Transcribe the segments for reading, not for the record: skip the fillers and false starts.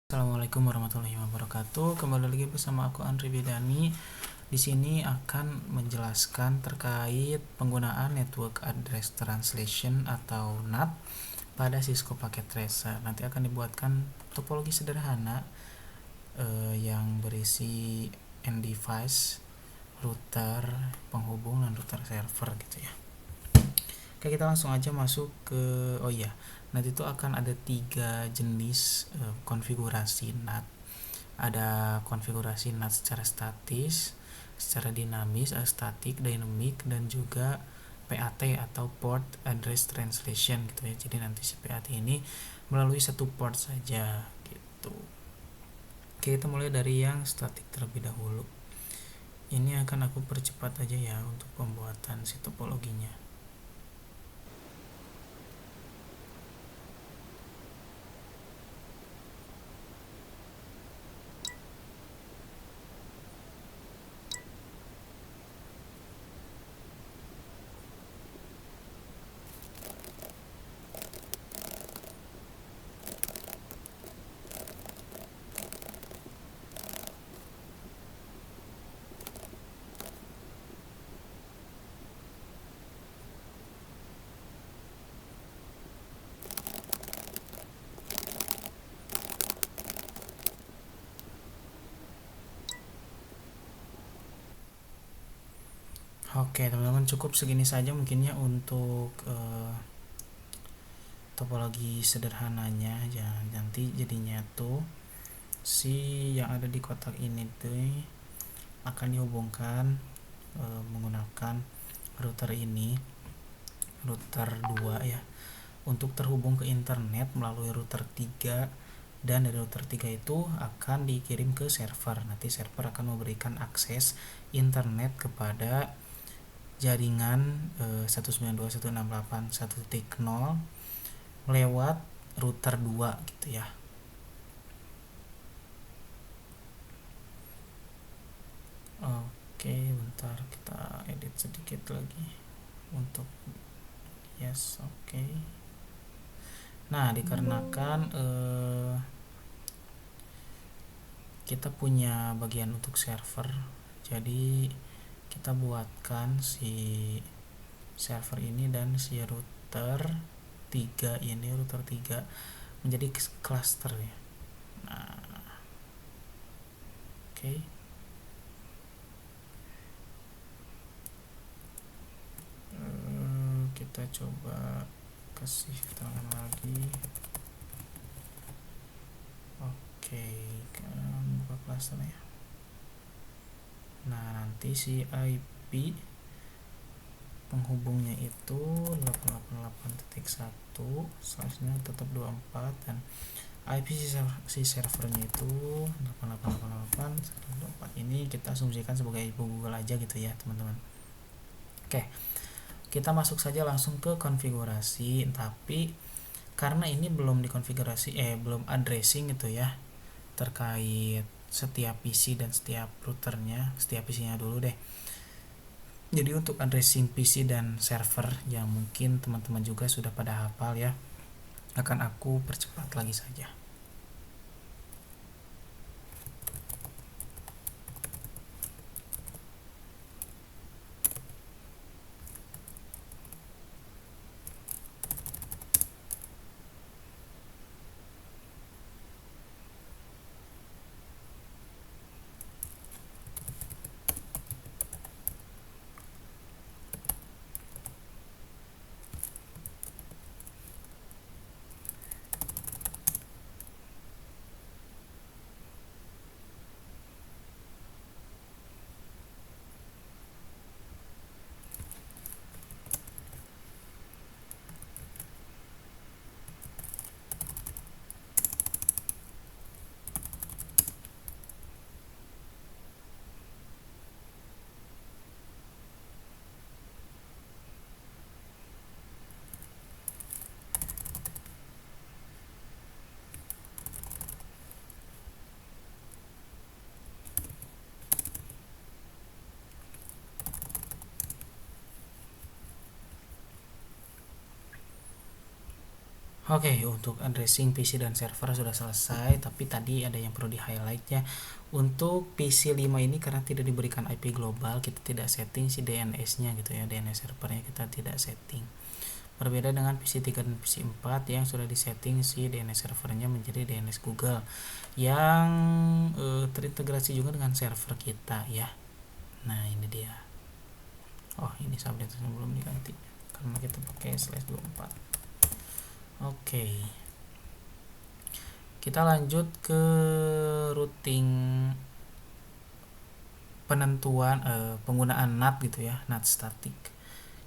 Assalamualaikum warahmatullahi wabarakatuh. Kembali lagi bersama aku Andri Bidani. Di sini akan menjelaskan terkait penggunaan Network Address Translation atau NAT pada Cisco Packet Tracer. Nanti akan dibuatkan topologi sederhana yang berisi end device, router, penghubung, dan router server gitu ya. Oke, kita langsung aja masuk ke nanti itu akan ada 3 jenis konfigurasi NAT. Ada konfigurasi NAT secara statis, secara dinamis, static, dynamic, dan juga PAT atau Port Address Translation gitu ya. Jadi nanti si PAT ini melalui satu port saja gitu. Oke, kita mulai dari yang static terlebih dahulu. Ini akan aku percepat aja ya untuk pembuatan si topologinya. Oke teman-teman, cukup segini saja mungkinnya untuk topologi sederhananya. Nanti jadinya tuh si yang ada di kotak ini tuh akan dihubungkan menggunakan router ini, router 2 ya, untuk terhubung ke internet melalui router 3, dan dari router 3 itu akan dikirim ke server. Nanti server akan memberikan akses internet kepada jaringan 192.168.1.0 lewat router 2 gitu ya. Oke, bentar kita edit sedikit lagi untuk yes, oke. Nah, dikarenakan kita punya bagian untuk server, jadi kita buatkan si server ini dan si router 3 ini, router 3 menjadi cluster ya. Nah, oke. Kita coba kasih keterangan lagi. Oke, buka cluster ya. Nah, nanti si IP penghubungnya itu 888.1 seharusnya tetap 24, dan IP si servernya itu 8888.124. Ini kita asumsikan sebagai IP Google aja gitu ya teman-teman. Oke, kita masuk saja langsung ke konfigurasi. Tapi karena ini belum dikonfigurasi, belum addressing gitu ya, terkait setiap PC dan setiap routernya, setiap PC-nya dulu deh. Jadi untuk addressing PC dan server yang mungkin teman-teman juga sudah pada hafal ya, akan aku percepat lagi saja. Oke, untuk addressing PC dan server sudah selesai, tapi tadi ada yang perlu di-highlight ya. Untuk PC 5 ini karena tidak diberikan IP global, kita tidak setting si DNS-nya gitu ya, DNS servernya kita tidak setting. Berbeda dengan PC 3 dan PC 4 yang sudah disetting si DNS servernya menjadi DNS Google yang terintegrasi juga dengan server kita ya. Nah, ini dia. Oh, ini subnetnya belum diganti karena kita pakai /24. Oke. Kita lanjut ke routing penentuan penggunaan NAT gitu ya, NAT static.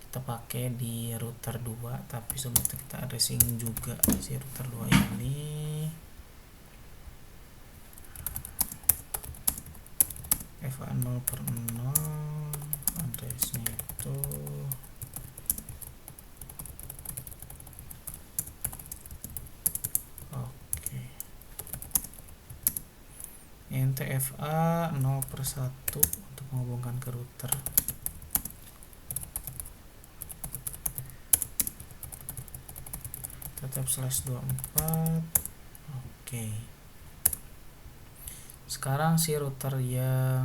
Kita pakai di router 2, tapi sebelumnya kita addressing juga si router 2 ini. FA 0/0 addressnya itu NTFA 0/1 untuk menghubungkan ke router. Tetap /24. Oke. Sekarang si router 3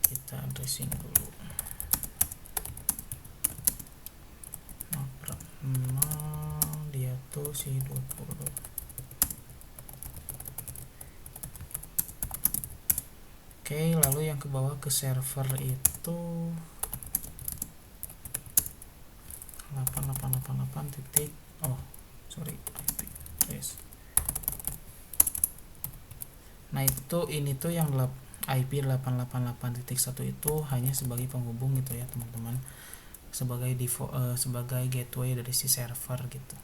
kita addressing dulu. 0/0 dia tuh si 20. Oke, lalu yang ke bawah ke server itu 8888 titik. Oh, sorry, IP address. Nah, ini tuh yang IP 888.1 itu hanya sebagai penghubung gitu ya, teman-teman. Sebagai sebagai gateway dari si server gitu.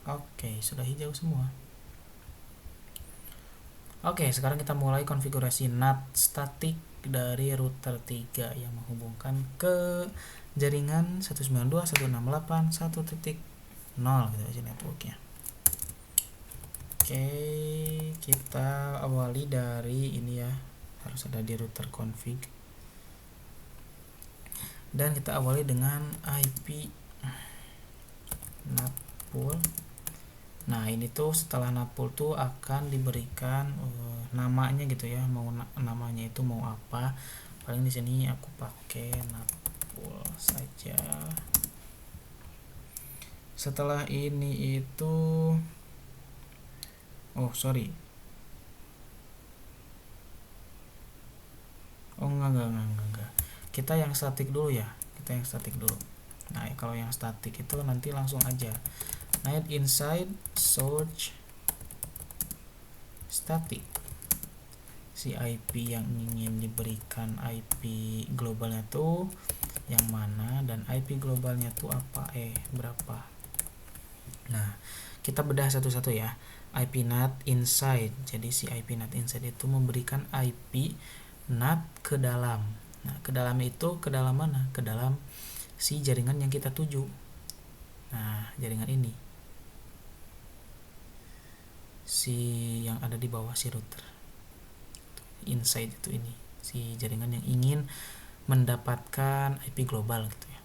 Oke, sudah hijau semua. Oke, sekarang kita mulai konfigurasi NAT statik dari router 3 yang menghubungkan ke jaringan 192.168.1.0 gitu aja networknya. Oke, kita awali dari ini ya, harus ada di router config, dan kita awali dengan IP NAT pool. Nah, ini tuh setelah NAT pool tuh akan diberikan namanya gitu ya, mau namanya itu mau apa. Paling di sini aku pakai NAT pool saja. Setelah ini itu enggak. Kita yang statik dulu ya. Nah, kalau yang statik itu nanti langsung aja NAT inside search static. Si IP yang ingin diberikan IP globalnya tuh yang mana dan IP globalnya tuh apa, berapa. Nah, kita bedah satu-satu ya. IP NAT inside. Jadi si IP NAT inside itu memberikan IP NAT ke dalam. Nah, ke dalam itu ke dalam mana? Ke dalam si jaringan yang kita tuju. Nah, jaringan ini. Si yang ada di bawah si router. Inside itu ini. Si jaringan yang ingin mendapatkan IP global gitu ya.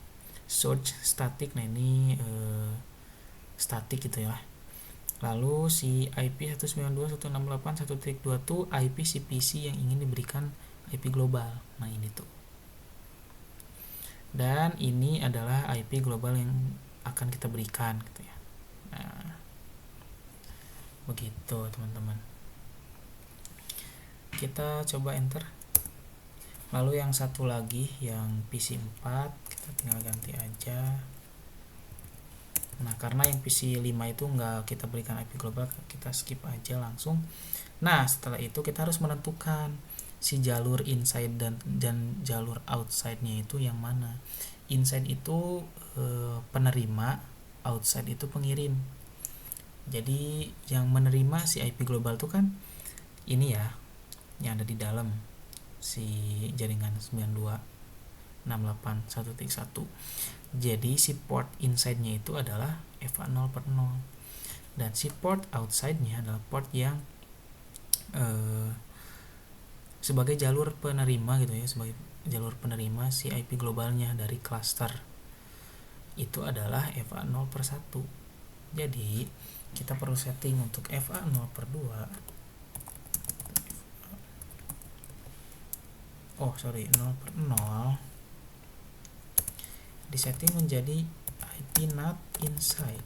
Search static, nah ini statik gitu ya. Lalu si IP 192.168.1.2 tuh IP si PC yang ingin diberikan IP global. Nah, ini tuh. Dan ini adalah IP global yang akan kita berikan gitu ya. Nah, begitu teman-teman. Kita coba enter. Lalu yang satu lagi yang PC 4 kita tinggal ganti aja. Nah, karena yang PC 5 itu nggak kita berikan IP global, kita skip aja langsung. Nah, setelah itu kita harus menentukan si jalur inside dan jalur outside-nya itu yang mana. Inside itu penerima, outside itu pengirim. Jadi yang menerima si IP global itu kan ini ya, yang ada di dalam si jaringan 92.168.1.1. Jadi si port inside-nya itu adalah FA 0/0 dan si port outside-nya adalah port yang sebagai jalur penerima gitu ya, sebagai jalur penerima si IP globalnya dari cluster itu adalah FA0/1. Jadi kita perlu setting untuk FA0/2. Oh sorry, 0/0 disetting menjadi IP NAT inside.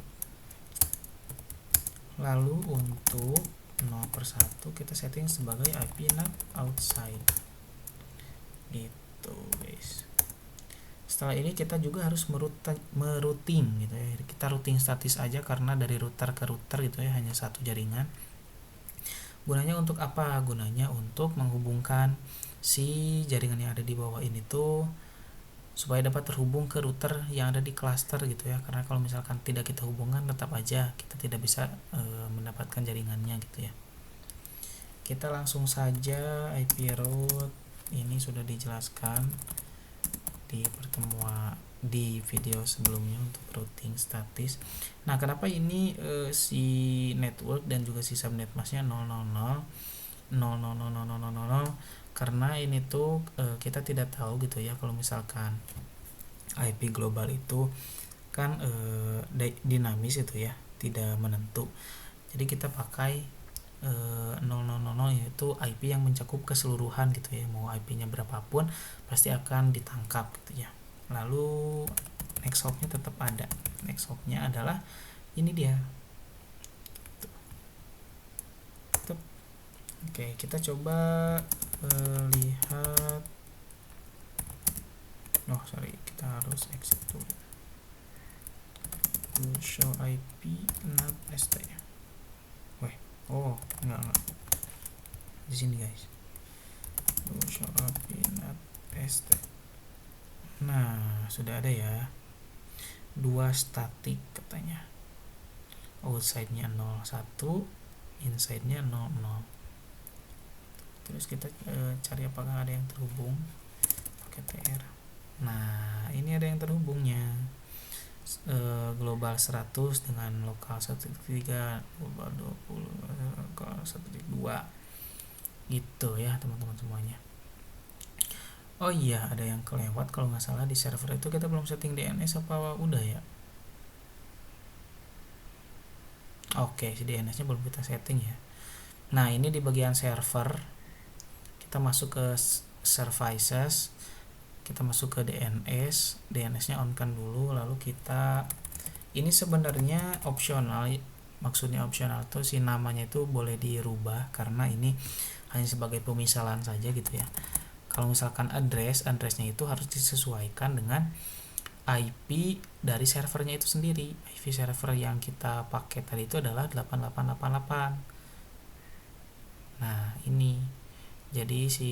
Lalu untuk 0/1 kita setting sebagai IP NAT outside. Gitu guys. Setelah ini kita juga harus merouting gitu ya. Kita routing statis aja karena dari router ke router gitu ya, hanya satu jaringan. Gunanya untuk apa? Gunanya untuk menghubungkan si jaringan yang ada di bawah ini tuh supaya dapat terhubung ke router yang ada di cluster gitu ya. Karena kalau misalkan tidak kita hubungkan, tetap aja kita tidak bisa mendapatkan jaringannya gitu ya. Kita langsung saja IP route ini sudah dijelaskan di video sebelumnya untuk routing statis. Nah, kenapa ini si network dan juga si subnet masknya 000 karena ini tuh kita tidak tahu gitu ya, kalau misalkan IP global itu kan dinamis itu ya, tidak menentu. Jadi kita pakai 000 yaitu IP yang mencakup keseluruhan gitu ya, mau IP-nya berapapun pasti akan ditangkap gitu ya. Lalu next hopnya tetap ada. Next hopnya adalah ini dia. Oke, kita coba lihat. Oh sorry, kita harus exit dulu. Show IP NAT ST. Oh enggak di sini guys. Show IP NAT ST. Nah, sudah ada ya. 2 statik katanya. Outside-nya 01, inside-nya 00. Terus kita cari apakah ada yang terhubung pakai TR. Nah, ini ada yang terhubungnya. Global 100 dengan lokal 1.3, global 20, lokal 1.2. Gitu ya, teman-teman semuanya. Oh iya, ada yang kelewat kalau nggak salah di server itu kita belum setting DNS apa udah ya? Oke, si DNS-nya belum kita setting ya. Nah, ini di bagian server kita masuk ke services, kita masuk ke DNS, DNS-nya on kan dulu, lalu kita ini sebenarnya opsional. Maksudnya opsional tuh si namanya itu boleh dirubah karena ini hanya sebagai pemisalan saja gitu ya. Kalau misalkan addressnya itu harus disesuaikan dengan IP dari servernya itu sendiri. IP server yang kita pakai tadi itu adalah 8888. Nah, ini jadi si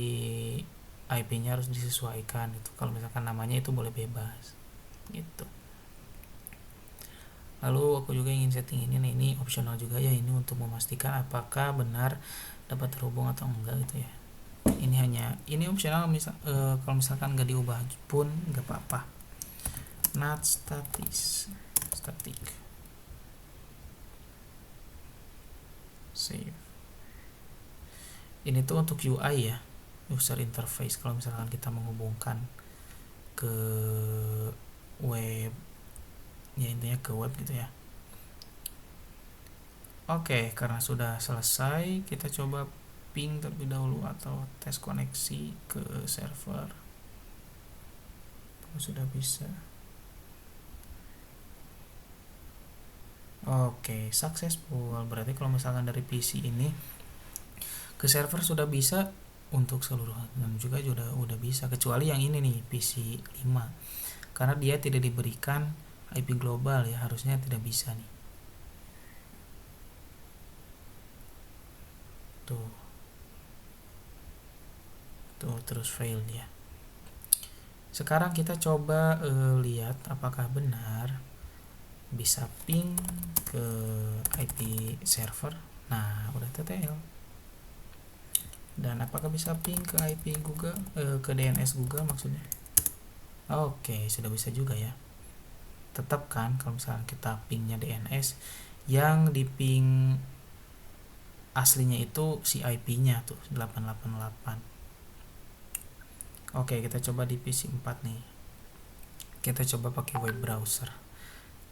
IP-nya harus disesuaikan itu. Kalau misalkan namanya itu boleh bebas gitu. Lalu aku juga ingin setting ini. Nah, ini opsional juga ya, ini untuk memastikan apakah benar dapat terhubung atau enggak gitu ya. Ini opsional, kalau misalkan nggak diubah pun nggak apa-apa. NAT static save. Ini tuh untuk UI ya, user interface. Kalau misalkan kita menghubungkan ke web ya, intinya ke web gitu ya. Oke, karena sudah selesai, kita coba ping terlebih dahulu atau tes koneksi ke server. Sudah bisa. Oke, successful. Berarti kalau misalkan dari PC ini ke server sudah bisa untuk seluruh, dan juga udah bisa, kecuali yang ini nih PC 5 karena dia tidak diberikan IP global ya, harusnya tidak bisa nih. Tuh terus fail ya. Sekarang kita coba lihat apakah benar bisa ping ke IP server. Nah, udah TTL. Dan apakah bisa ping ke IP Google, ke DNS Google maksudnya. Oke, sudah bisa juga ya. Tetap kan kalau misalnya kita pingnya DNS, yang di ping aslinya itu si IP-nya tuh 888. Oke, kita coba di PC 4 nih. Kita coba pakai web browser.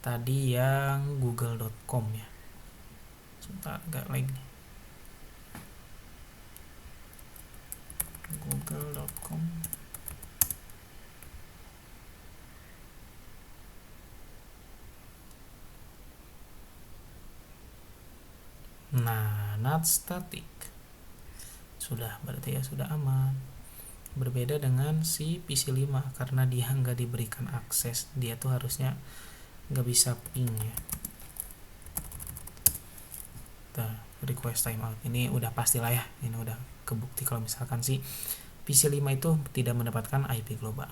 Tadi yang google.com ya. Sebentar, agak lag nih. google.com. Nah, not static. Sudah, berarti ya sudah aman. Berbeda dengan si PC 5 karena dia nggak diberikan akses, dia tuh harusnya nggak bisa ping ya. Request timeout ini udah pastilah ya, ini udah kebukti kalau misalkan si PC 5 itu tidak mendapatkan IP global.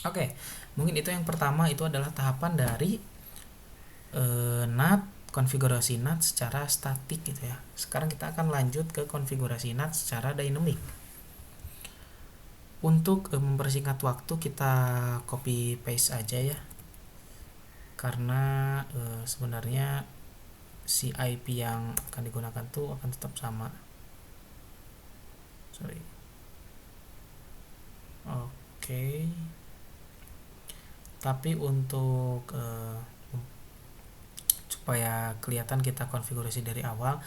Oke, mungkin itu yang pertama, itu adalah tahapan dari NAT, konfigurasi NAT secara statik gitu ya. Sekarang kita akan lanjut ke konfigurasi NAT secara dynamic. Untuk mempersingkat waktu kita copy paste aja ya, karena sebenarnya si IP yang akan digunakan tuh akan tetap sama. Oke. Tapi untuk supaya kelihatan kita konfigurasi dari awal,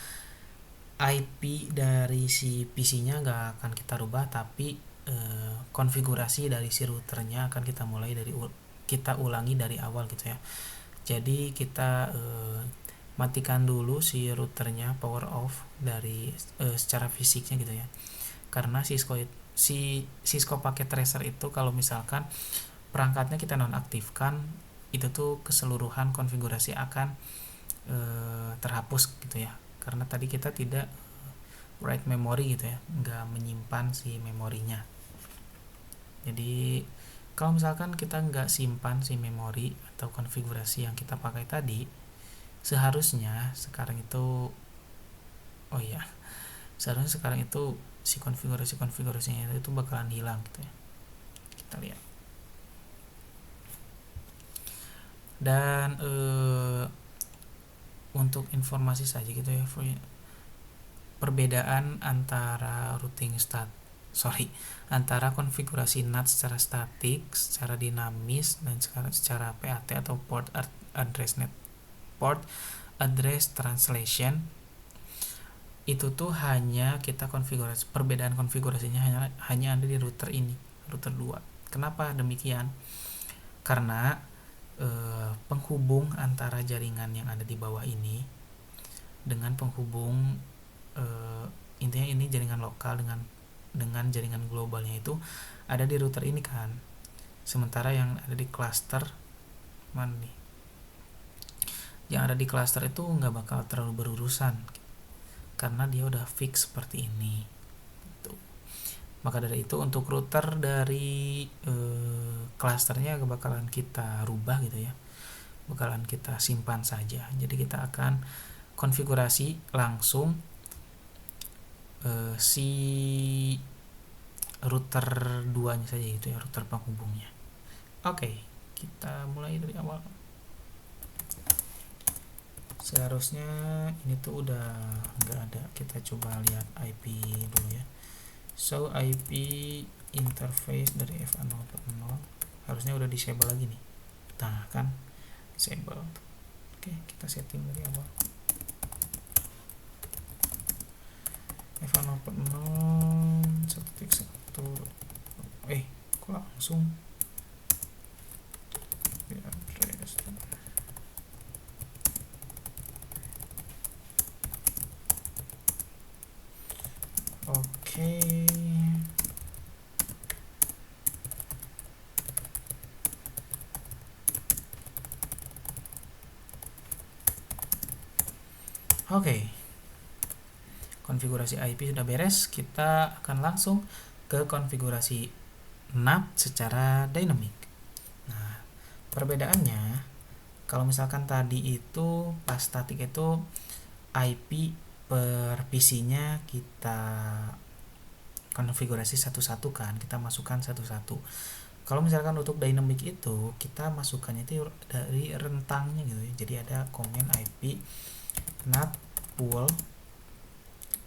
IP dari si PC-nya nggak akan kita rubah, tapi konfigurasi dari si routernya akan kita ulangi dari awal gitu ya. Jadi kita matikan dulu si routernya, power off dari secara fisiknya gitu ya. Karena Cisco paket tracer itu kalau misalkan perangkatnya kita nonaktifkan, itu tuh keseluruhan konfigurasi akan terhapus gitu ya. Karena tadi kita tidak write memory gitu ya, nggak menyimpan si memorinya. Jadi kalau misalkan kita nggak simpan si memori atau konfigurasi yang kita pakai tadi, seharusnya sekarang itu si konfigurasinya itu bakalan hilang gitu ya. Kita lihat. Dan untuk informasi saja gitu ya, perbedaan antara antara konfigurasi NAT secara statik, secara dinamis, dan secara PAT atau port address translation, itu tuh hanya kita konfigurasi, perbedaan konfigurasinya hanya ada di router ini, router 2. Kenapa demikian? Karena penghubung antara jaringan yang ada di bawah ini dengan penghubung intinya ini jaringan lokal dengan jaringan globalnya itu ada di router ini kan. Sementara yang ada di cluster mana nih? Yang ada di cluster itu nggak bakal terlalu berurusan karena dia udah fix seperti ini. Maka dari itu untuk router dari clusternya bakalan kita rubah gitu ya, bakalan kita simpan saja. Jadi kita akan konfigurasi langsung si router 2 nya saja gitu ya, router penghubungnya. Oke, kita mulai dari awal. Seharusnya ini tuh udah nggak ada, kita coba lihat IP dulu ya. So IP interface dari FA0.0 harusnya udah disable lagi nih. Nah kan disable. Oke, kita setting dari awal. FA0.0 1.1 kok langsung address. Oke. Oke. Konfigurasi IP sudah beres, kita akan langsung ke konfigurasi NAT secara dynamic. Nah, perbedaannya kalau misalkan tadi itu pas statik itu IP per PC-nya kita konfigurasi satu-satu kan, kita masukkan satu-satu. Kalau misalkan untuk dynamic itu kita masukkannya itu dari rentangnya gitu ya. Jadi ada komen IP NAT pool,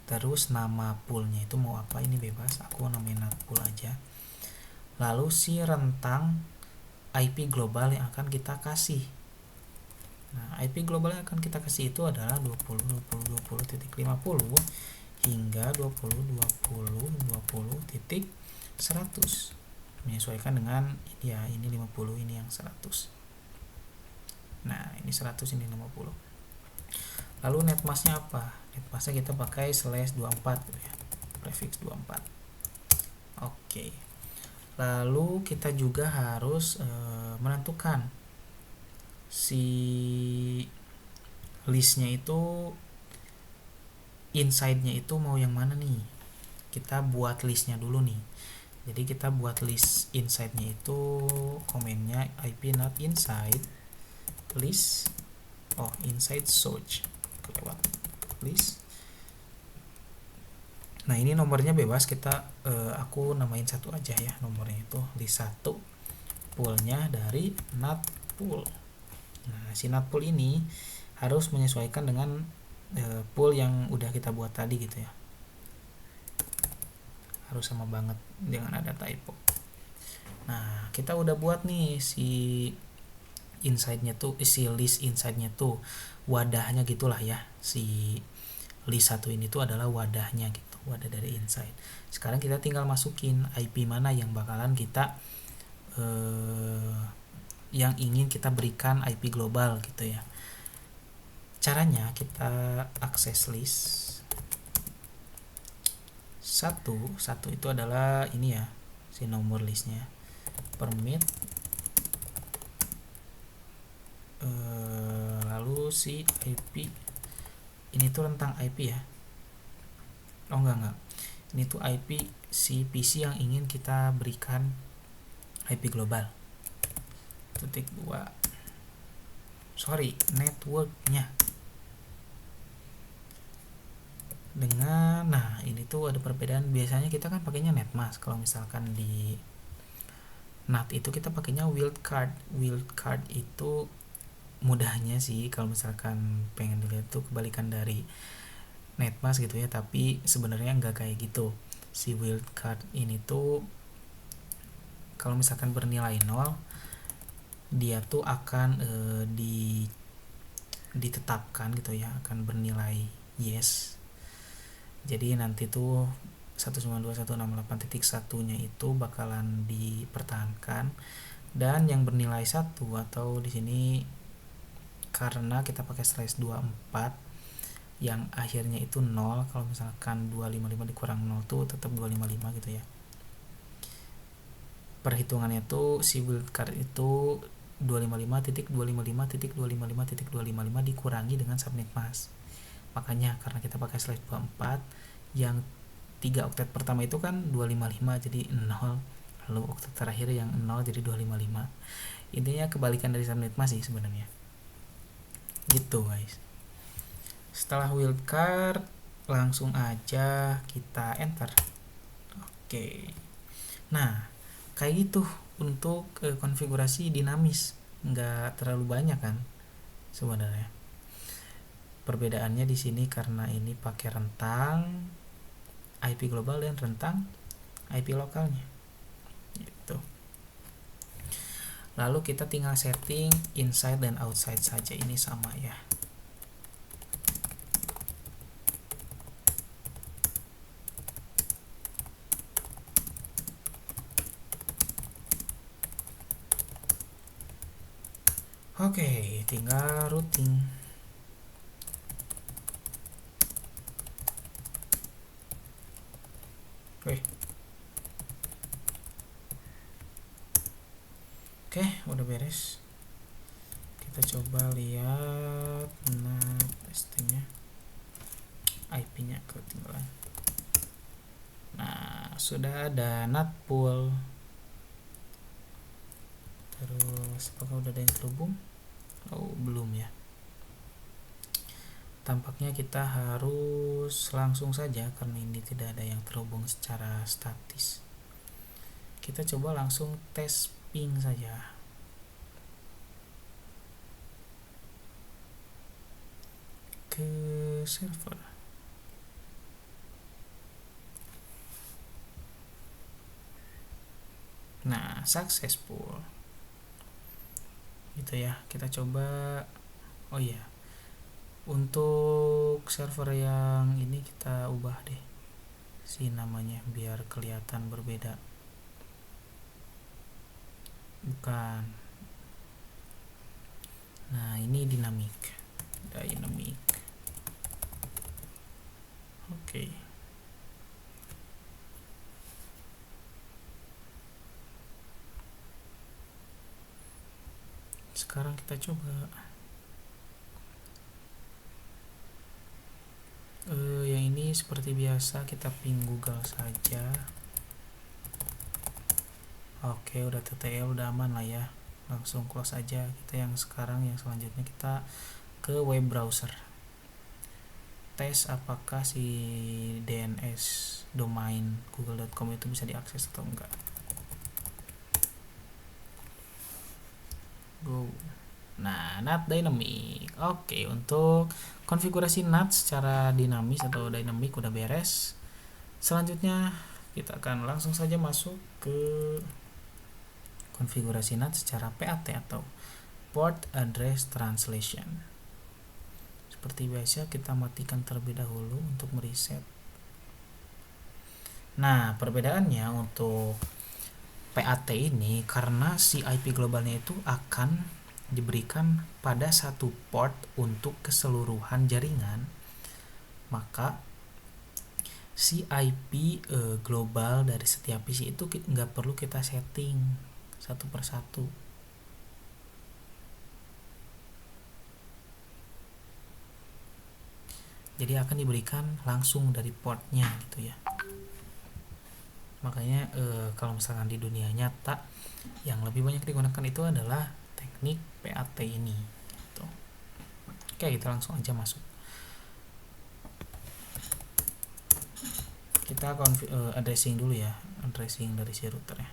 terus nama poolnya itu mau apa, ini bebas, aku namain NAT pool aja. lalu si rentang IP global yang akan kita kasih. Nah, IP global yang akan kita kasih itu adalah 20.20.20.50 hingga 20.20.20.100, menyesuaikan dengan ya ini 50, ini yang 100. Nah, ini 100, ini 50. Lalu netmasknya apa? Netmasknya kita pakai /24 ya, prefix 24. Oke. Lalu kita juga harus menentukan si listnya itu inside-nya itu mau yang mana nih. Kita buat listnya dulu nih. Jadi kita buat list inside-nya itu komennya IP not inside list, inside search, kelewat list. Nah, ini nomornya bebas, kita aku namain satu aja ya, nomornya itu list 1, poolnya dari not pool. Nah, si not pool ini harus menyesuaikan dengan pool yang udah kita buat tadi gitu ya, harus sama banget, jangan ada typo. Nah, kita udah buat nih si inside-nya tuh, si list inside-nya tuh wadahnya gitulah ya, si list 1 ini tuh adalah wadahnya gitu, wadah dari inside. Sekarang kita tinggal masukin IP mana yang bakalan kita yang ingin kita berikan IP global gitu ya. Caranya kita akses list 1 itu adalah ini ya, si nomor listnya, permit lalu si IP ini tuh rentang IP ya, enggak, ini tuh IP si PC yang ingin kita berikan IP global. Titik 2, networknya dengan, nah ini tuh ada perbedaan. Biasanya kita kan pakainya netmask, kalau misalkan di NAT itu kita pakainya wildcard. Wildcard itu mudahnya sih kalau misalkan pengen dilihat tuh kebalikan dari netmask gitu ya, tapi sebenarnya nggak kayak gitu. Si wildcard ini tuh kalau misalkan bernilai 0, dia tuh akan ditetapkan gitu ya, akan bernilai yes. Jadi nanti tuh 192.168.1 nya itu bakalan dipertahankan, dan yang bernilai 1 atau di sini karena kita pakai /24 yang akhirnya itu 0, kalau misalkan 255 dikurang 0 tuh tetap 255 gitu ya. Perhitungannya tuh si wildcard itu 255.255.255.255 dikurangi dengan subnet mask. Makanya karena kita pakai /24, yang 3 oktet pertama itu kan 255 jadi 0, lalu oktet terakhir yang 0 jadi 255. Intinya kebalikan dari subnet mask sih sebenarnya. Gitu guys. Setelah wildcard langsung aja kita enter. Oke. Nah, kayak gitu untuk konfigurasi dinamis, nggak terlalu banyak kan sebenarnya. Perbedaannya di sini karena ini pakai rentang IP global dan rentang IP lokalnya gitu. Lalu kita tinggal setting inside dan outside saja, ini sama ya. Oke, tinggal routing. Oke, udah beres. Kita coba lihat NAT ST-nya, IP-nya ketinggalan. Nah, sudah ada NAT pool. Terus apakah udah ada yang terhubung? Oh, belum ya. Tampaknya kita harus langsung saja karena ini tidak ada yang terhubung secara statis. Kita coba langsung tes ping saja. Ke server. successful gitu ya. Kita coba, oh iya, untuk server yang ini kita ubah deh si namanya biar kelihatan berbeda. Bukan, nah ini dynamic. Oke. Sekarang kita coba yang ini seperti biasa kita ping Google saja. Oke, udah TTL, udah aman lah ya, langsung close aja. Kita yang selanjutnya kita ke web browser, tes apakah si DNS domain google.com itu bisa diakses atau enggak. Go. Nah, NAT dynamic. Oke, untuk konfigurasi NAT secara dinamis atau dynamic udah beres. Selanjutnya kita akan langsung saja masuk ke konfigurasi NAT secara PAT atau Port Address Translation. Seperti biasa kita matikan terlebih dahulu untuk mereset. Nah, perbedaannya untuk PAT ini karena si IP globalnya itu akan diberikan pada satu port untuk keseluruhan jaringan, maka si IP global dari setiap PC itu nggak perlu kita setting satu persatu. Jadi akan diberikan langsung dari portnya gitu ya. Makanya kalau misalkan di dunia nyata yang lebih banyak digunakan itu adalah teknik PAT ini gitu. Oke, kita langsung aja masuk. Kita addressing dulu ya, addressing dari si router ya.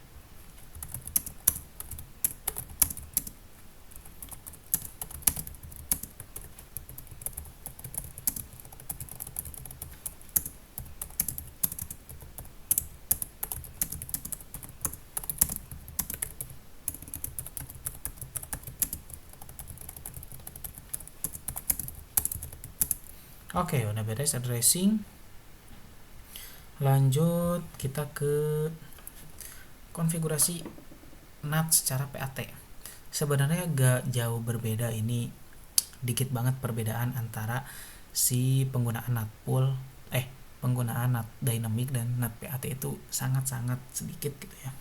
Oke, udah beres addressing. Lanjut kita ke konfigurasi NAT secara PAT. Sebenarnya gak jauh berbeda, ini dikit banget perbedaan antara si penggunaan NAT pool, penggunaan NAT dynamic dan NAT PAT itu sangat-sangat sedikit gitu ya.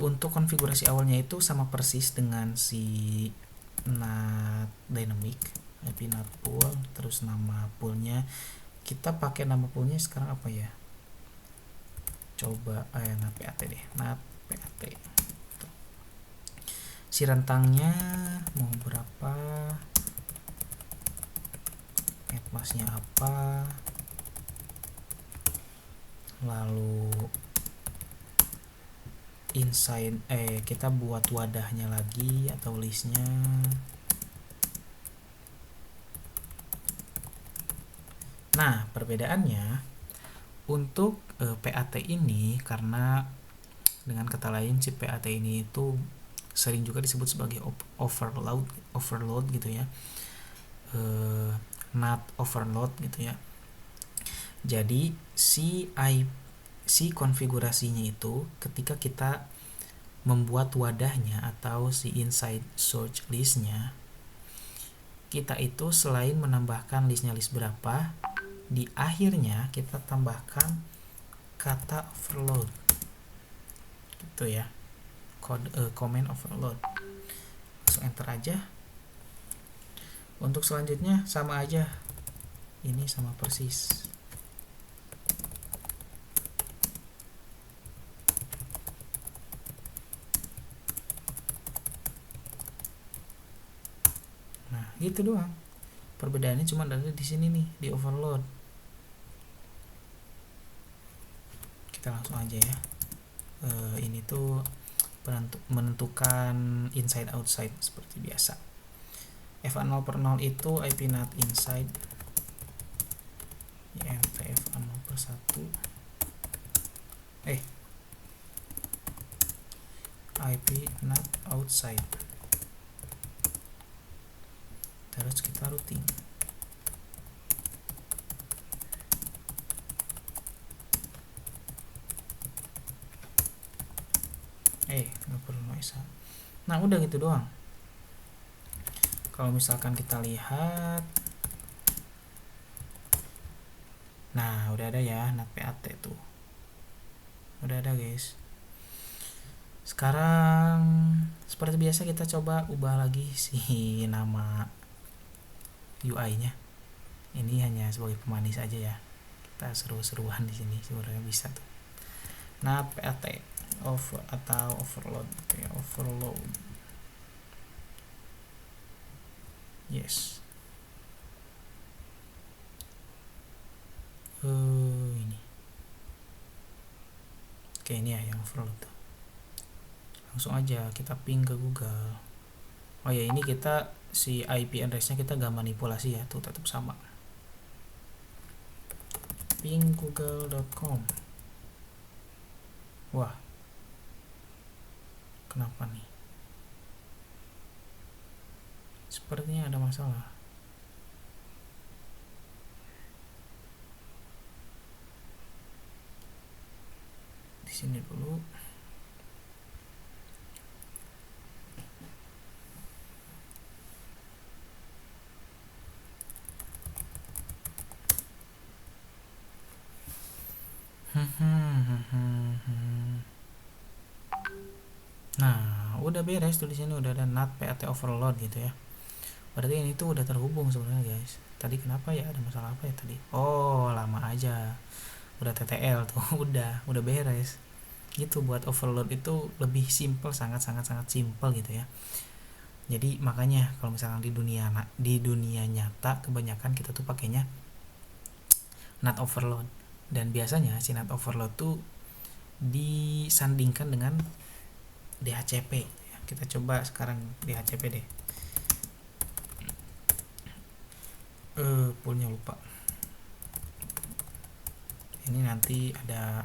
Untuk konfigurasi awalnya itu sama persis dengan si NAT dynamic, IP NAT pool, terus nama poolnya kita pakai nama poolnya sekarang apa ya, coba NAT PAT deh, NAT PAT. Si rentangnya mau berapa, netmasknya apa, lalu inside kita buat wadahnya lagi atau listnya. Nah, perbedaannya untuk PAT ini, karena dengan kata lain si PAT ini itu sering juga disebut sebagai overload gitu ya, NAT overload gitu ya. Jadi si konfigurasinya itu ketika kita membuat wadahnya atau si inside search listnya, kita itu selain menambahkan list berapa, di akhirnya kita tambahkan kata overload gitu ya, comment overload. Langsung enter aja. Untuk selanjutnya sama aja, ini sama persis. Nah, gitu doang. Perbedaannya cuma ada di sini nih, di overload. Kita langsung aja ya. Ini tuh menentukan inside outside seperti biasa. FA0/0 itu IP NAT inside, INT FA0/1. IP NAT outside, terus kita routing. Nggak perlu noise. Nah udah gitu doang. Kalau misalkan kita lihat, nah udah ada ya NAT PAT tuh, udah ada guys. Sekarang seperti biasa kita coba ubah lagi si nama UI nya. Ini hanya sebagai pemanis aja ya, kita seru-seruan di sini sebenarnya bisa tuh. NAT PAT atau overload ya, overload. Yes. Ini. Oke, ini ya yang overload tuh. Langsung aja kita ping ke Google. Oh ya, ini kita si IP address-nya kita gak manipulasi ya, tuh tetap sama. Ping google.com. Wah. Kenapa nih? Sepertinya ada masalah. Di sini dulu. Nah, udah beres tuh, di sini udah ada NAT PAT overload gitu ya. Berarti ini tuh udah terhubung sebenarnya guys. Tadi kenapa ya, ada masalah apa ya tadi? Oh, lama aja. Udah TTL tuh, udah beres. Gitu, buat overload itu lebih simple, sangat simple gitu ya. Jadi makanya kalau misalkan di dunia nyata kebanyakan kita tuh pakainya NAT overload. Dan biasanya si NAT overload tuh disandingkan dengan DHCP. Kita coba sekarang DHCP deh. Poolnya lupa. Ini nanti ada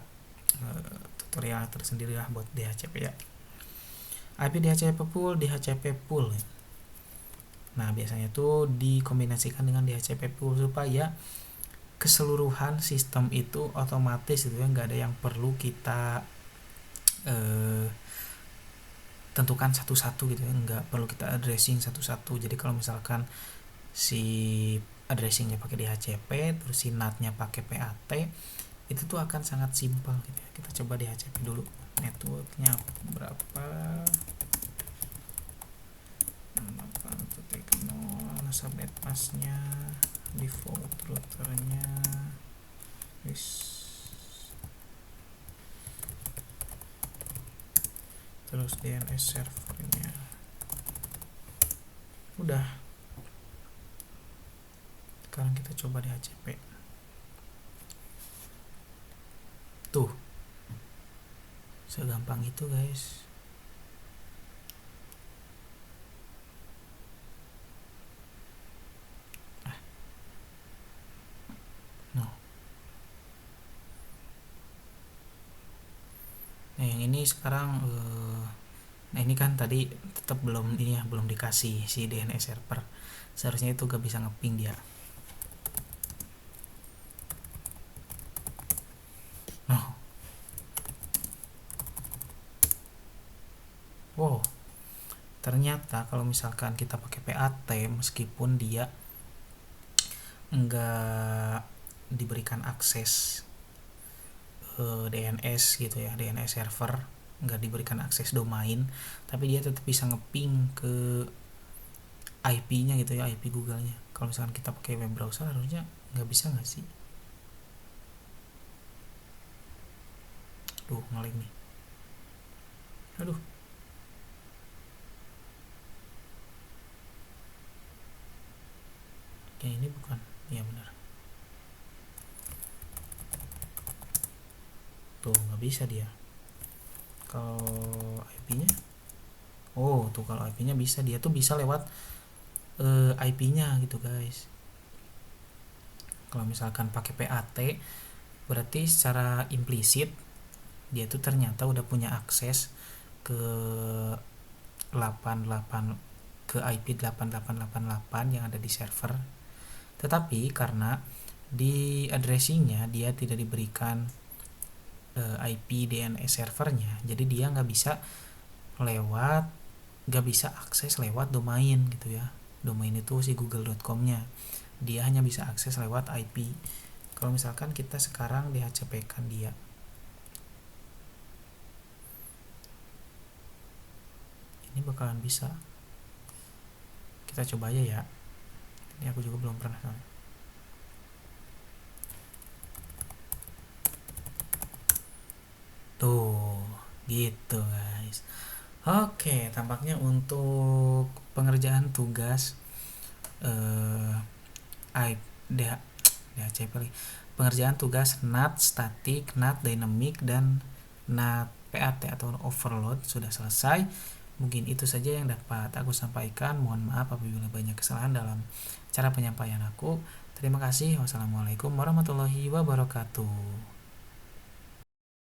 tutorial tersendiri lah buat DHCP ya. IP DHCP pool, DHCP pool. Nah biasanya tuh dikombinasikan dengan DHCP pool supaya keseluruhan sistem itu otomatis gitu ya, nggak ada yang perlu kita tentukan satu-satu gitu ya, nggak perlu kita addressing satu-satu. Jadi kalau misalkan si addressingnya pakai DHCP, terus si NAT-nya pakai PAT, itu tuh akan sangat simpel gitu ya. Kita coba DHCP dulu, networknya berapa, 8.0, subnet masknya, default routernya, terus DNS servernya. Udah, sekarang kita coba DHCP. Tuh, segampang itu guys. Nah yang ini sekarang nah ini kan tadi tetap belum ini ya, belum dikasih si DNS server. Seharusnya itu gak bisa ngeping dia. Wow, ternyata kalau misalkan kita pakai PAT, meskipun dia enggak diberikan akses DNS gitu ya, DNS server, nggak diberikan akses domain, tapi dia tetap bisa ngeping ke IP-nya gitu ya, IP Google-nya. Kalau misalkan kita pakai web browser harusnya nggak bisa nggak sih? Duh, ngelag nih. Aduh. Kayak ini bukan, iya benar. Tuh nggak bisa dia. Kalau IP-nya, oh tuh kalau IP-nya bisa, dia tuh bisa lewat IP-nya gitu guys. Kalau misalkan pakai PAT, berarti secara implisit dia tuh ternyata udah punya akses ke 88 ke IP 8888 yang ada di server, tetapi karena di addressingnya dia tidak diberikan IP DNS servernya, jadi dia nggak bisa akses lewat domain gitu ya. Domain itu si google.com-nya, dia hanya bisa akses lewat IP. Kalau misalkan kita sekarang di HCP-kan dia, ini bakalan bisa. Kita coba aja ya, ini aku juga belum pernah soalnya. Tuh gitu guys. Oke, tampaknya untuk pengerjaan tugas pengerjaan tugas NAT static, NAT dynamic, dan NAT PAT atau overload sudah selesai. Mungkin itu saja yang dapat aku sampaikan. Mohon maaf apabila banyak kesalahan dalam cara penyampaian aku. Terima kasih. Wassalamualaikum warahmatullahi wabarakatuh.